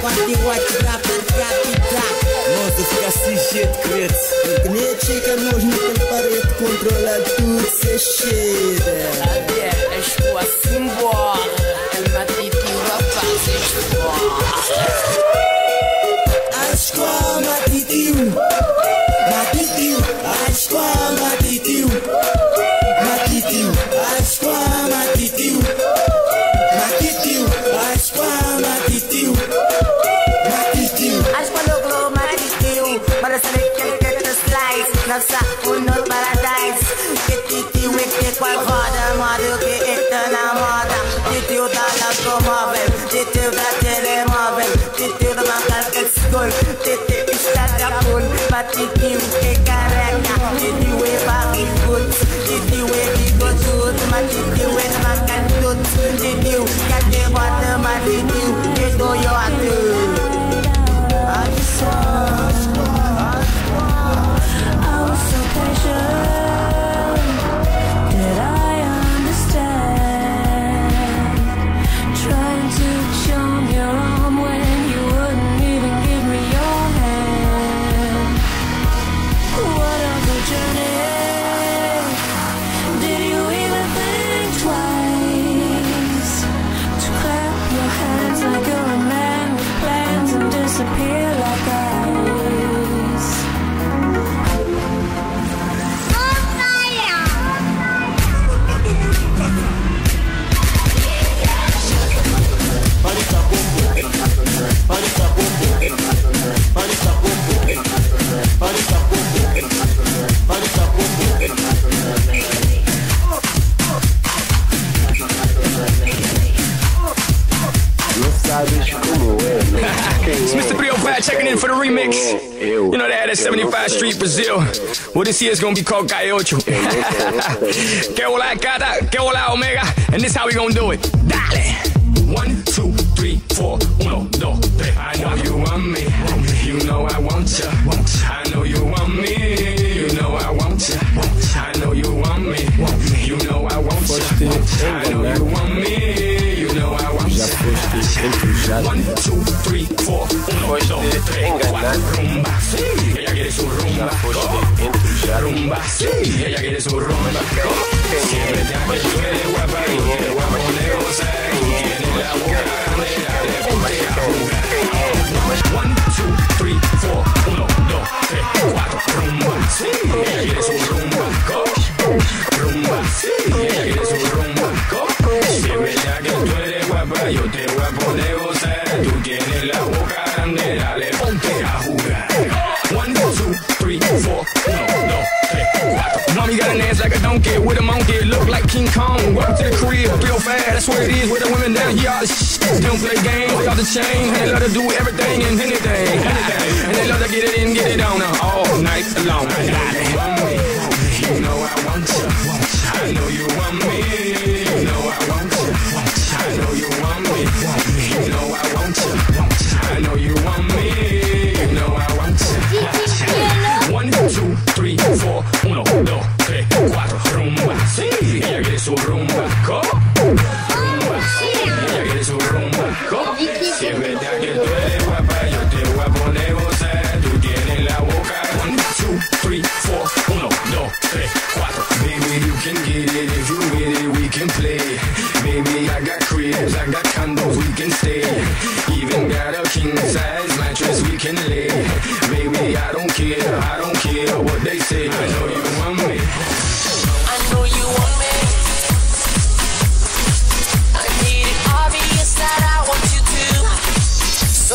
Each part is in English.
Quando eu atirar pra captar. Nossa, fica assim jeito, credo. Que nem chega nós naquele parede, controla tudo, se cheira. Cadê? Estou assim, embora. El matitio vai fazer embora. Ascoa, matitio. Matitio, ascoa, matitio. Matitio, ascoa, matitio. Matitio, ascoa, matitio. Matitio. Ascoa no glow, matitio. Para saber que ele quer slice. Nafsa, no paradise. Que titio é que qual roda, modo que entra na moda. Titio da automóvel, titio da telemóvel, titio da marca que escolhe, titio está da full, matitio que careca, titio é barrigudo, titio é bigodudo, matitio é macanudo, titio que bota matitio que goiado. It's Mr. 305 checking in for the remix. You know they had that 75 Street Brazil. Well, this year's gonna be called Calle Ocho. Que hola, Cata, que hola, Omega. And this how we gonna do it. Dale. 1, 2, 3, 4, 1, 2, 3. I know you want me. You know I want ya. I know you want me. You know I want ya. I know you want me. You know I want ya. I know you want me. You know I want ya. 1, 2, 3, 4, 1, 2, 3, 4. Rumba, sí, ella quiere su rumba. Rumba, sí, ella quiere su rumba. Siempre te hago yo de guapa y de guapo de gozar. Tiene la boca grande, dale, ponte a jugar. 1, 2, 3, 4, 1, 2, 3, 4. Rumba, sí, ella quiere su rumba. Rumba, sí, ella quiere su rumba. Si es verdad que tú eres guapa, yo te voy a poner gozar. Tú tienes la boca grande, dale, ponte a jugar. 1, 2, 3, 4, 1, 2, 3, 4. Mommy got an ass like a donkey with a monkey, look like King Kong. Welcome to the crib, real fast, that's where it is. Where the women down here, all the they don't play games, they off the chain, and they love to do everything and anything. And they love to get it in, get it on all night long. You know I want you, I know you want me. You know I want you, I know you want me. You know I want you, I know you want me. You know I want you. 1, 2, 3, 4, 1, 2, 3, 4. Rumba, sí, ella quiere su rumba. Rumba, sí, ella quiere su rumba. Si es verdad que tú eres guapa, yo te voy a poner gozar. Tú tienes la boca. 1, 2, 3, 4, 1, 2, 3, 4. Baby, you can get it if you with it, we can play. Baby, I got cribs, I got condos, we can stay. Even got a king size mattress we can lay. Baby, I don't care what they say. I know you want me. I know you want me. I made it obvious that I want you to. So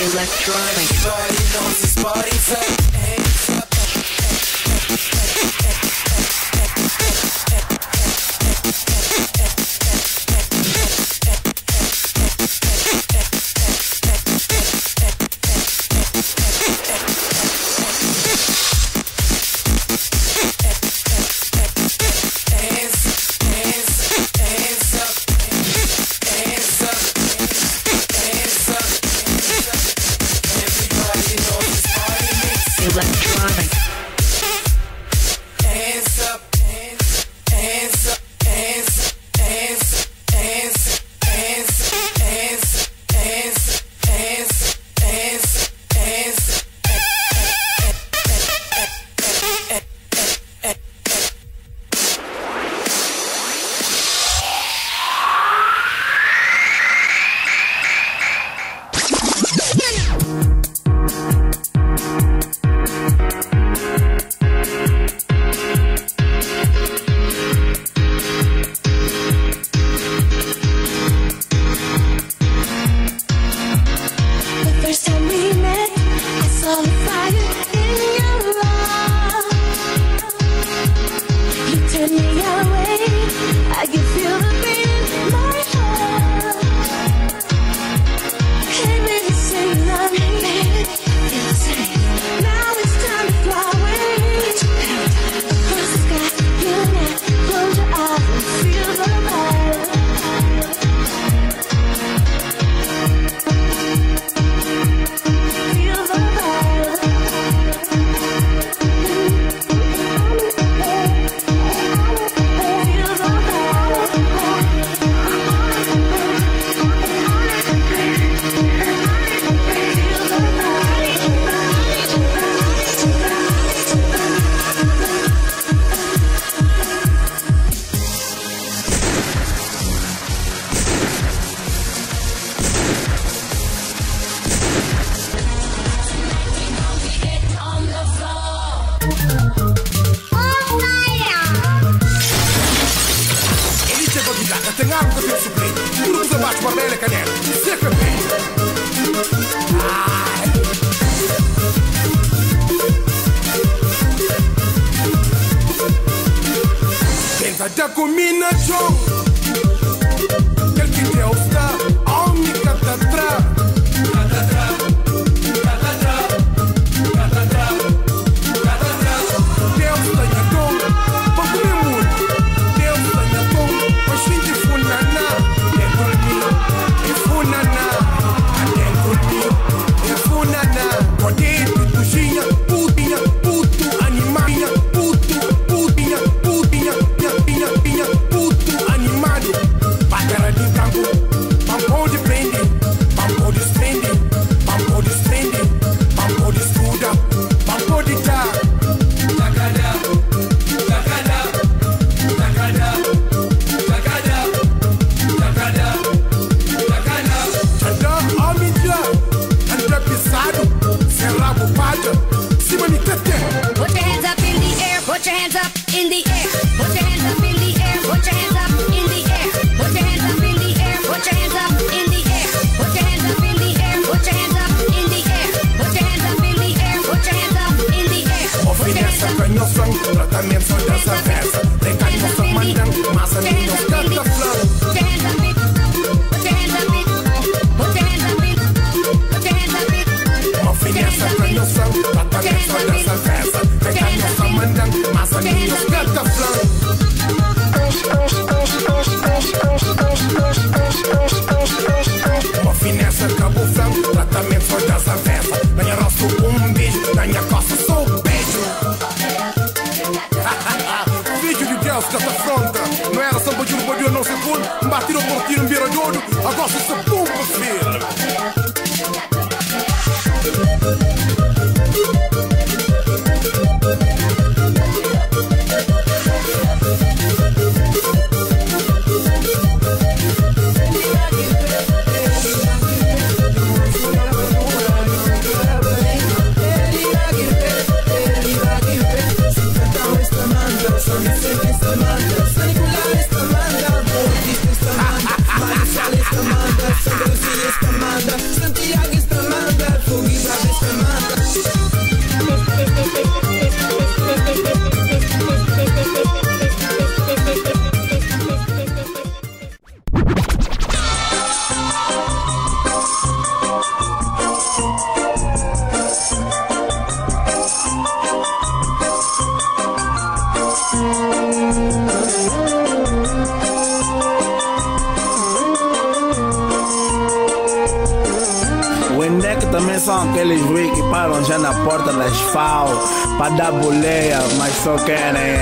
Electronic. Everybody knows it's party time. Hands up. Electronic. Hands up, hands up, hands up, hands up, hands up, hands up, hands up, hands up, hands up, hands up, hands up. sobrinho. Tudo que você bate para ele, canela. Seca bem. Tenta da combinação. Quel que te osta, ogni catatra. Tratamento dessa festa. Tem carinho só mandando, massa ninho, canta flor. Uma finessa canhoção, tratamento dessa festa. Tem carinho só mandando, massa ninho, canta flor. Uma finessa cabuflão, tratamento dessa festa. Ganha rosto beijo, ganha costa só beijo. Vídeo de Deus que essa fronta não era só bandido, bandido não se pôr. Batiram por tiro, vira de olho. Agora se bomba, filho. Santiago está manda, Fogueira está manda. Também são aqueles ruídos que param já na porta das FAO pra dar boleia, mas só querem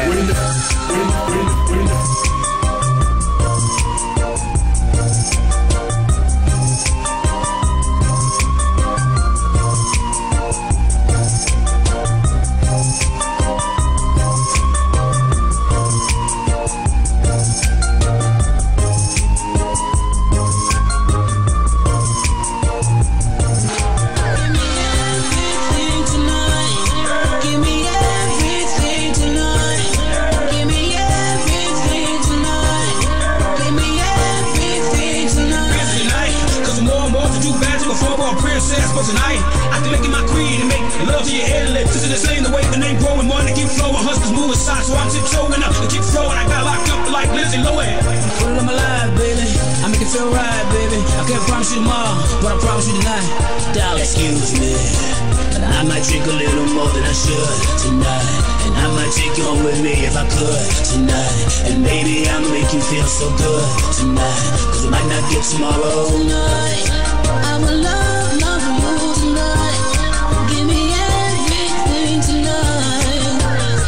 tonight, I can make it my creed and make love to your head lips. This is the same the way the name growing, money keep flowing, hustlers moving side, so I'm tiptoeing up and keep throwing. I got locked up like Lindsay Lohan. Put it on my life, baby. I make it feel right, baby. I can't promise you tomorrow, but I promise you tonight. Darling, excuse me, but I might drink a little more than I should tonight, and I might take you home with me if I could tonight, and maybe I'll make you feel so good tonight, cause we might not get tomorrow. Tonight, I will love you tonight. Give me everything tonight.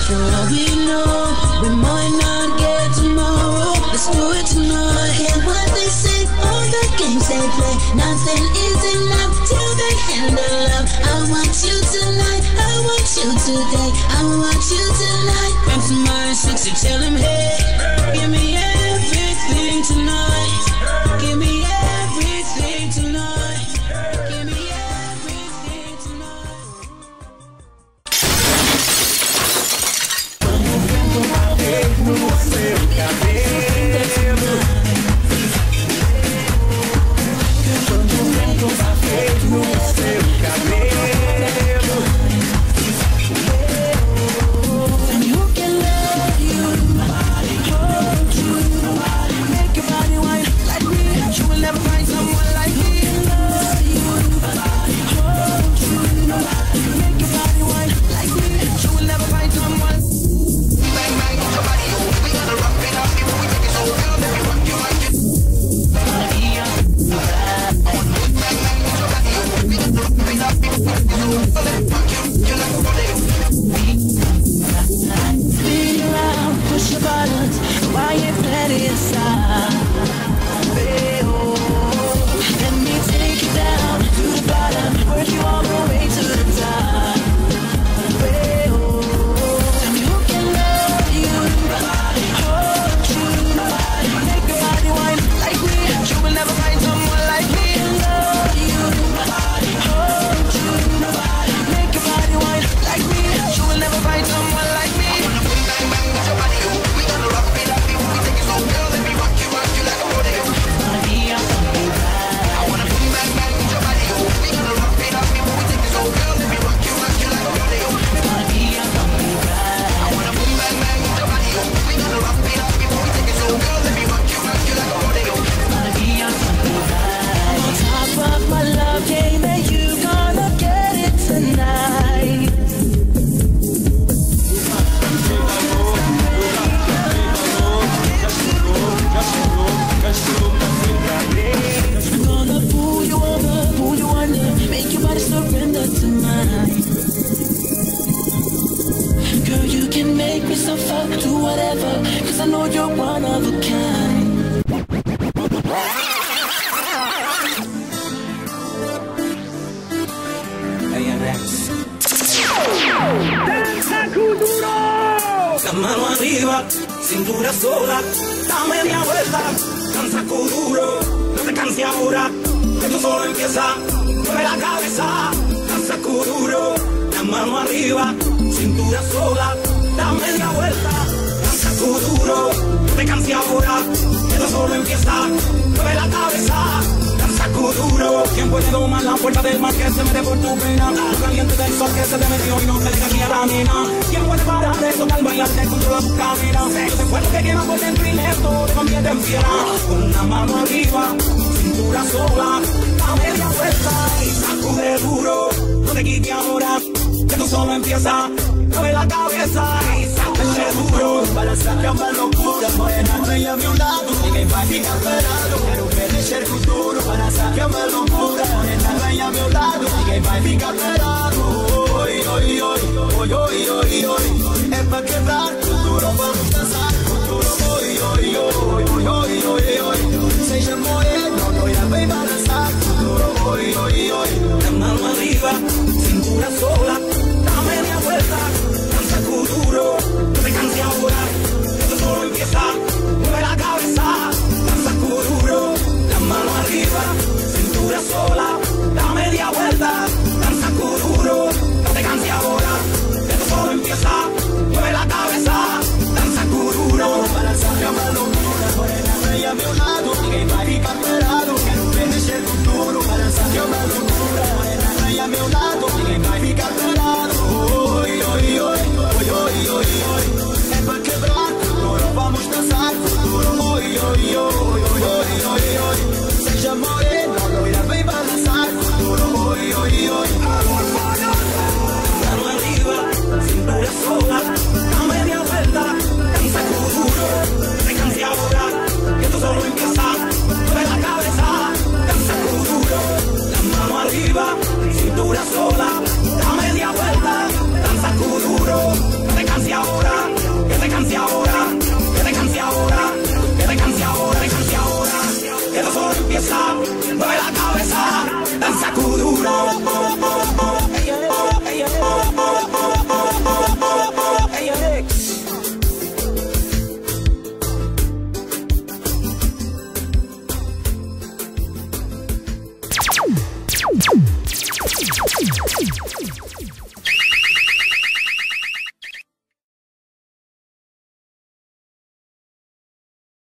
For all we know, we might not get tomorrow. Let's do it tonight. Hear what they say, all the games they play. Nothing is enough till they handle love. I want you tonight, I want you today, I want you tonight. Come to my 60, tell him, hey, give me everything tonight. Give me everything tonight. Give me everything tonight. No seu cabelo, yourself up, do whatever, cause I know you're one of a kind. La mano arriba, cintura sola, da media vuelta, danza duro, no te canses ahora, que esto solo empieza, mueve la cabeza, danza duro, la mano arriba, cintura sola, da media vuelta, danza duro, no te canses ahora, que esto solo empieza, mueve la cabeza, danza duro. ¿Quién puede domar la fuerza del mar que se mete por tu pena? Lo caliente del sol que se te metió y no te deja quieta, nena. ¿Quién puede parar eso al bailar te controla tu camina? Ese fuego que quema por dentro y esto te convierte en fiera. Con la mano arriba, cintura sola, a media vuelta y sacude duro. No te quites ahora, que esto solo empieza. Mueve la cabeza y sacude duro. Para sacar más locura, morena, bella a mi lado. Y que va a ficar esperando, quiero ver el futuro. Para sacar más locura, morena, bella a mi lado. Y que va a ficar esperando. Hoy, hoy, hoy, hoy, hoy, hoy, hoy. Es para quebrar futuro, vamos dançar futuro. Hoy, hoy, hoy, hoy, hoy, hoy, hoy. Seja moreno, no irá bem balançar futuro. Hoy, hoy, hoy. La mano arriba, cintura sola, da media vuelta, danza duro, no te canses ahora, esto solo empieza, mueve la cabeza, danza duro, la mano arriba, cintura sola, da media vuelta, danza duro, no te canses ahora, esto solo empieza, mueve la cabeza, danza duro, para sacar más locura, morena, bella a mi lado, ninguém vai ficar parado, quero ver el futuro, para sacar más locura, morena, bella a mi lado, ninguém vai ficar parado. Hoy, hoy, hoy, hoy, hoy, hoy, hoy. Es para quebrar futuro, vamos dançar futuro. Hoy, hoy, hoy, hoy, hoy, hoy, hoy. Seja moreno, loira, vem balançar futuro. Hoy, hoy, hoy. mano arriba, cintura sola, da media vuelta, danza duro, no te canses ahora, que esto solo empieza, mueve la cabeza, danza duro, la mano arriba, cintura sola, da media vuelta, danza duro.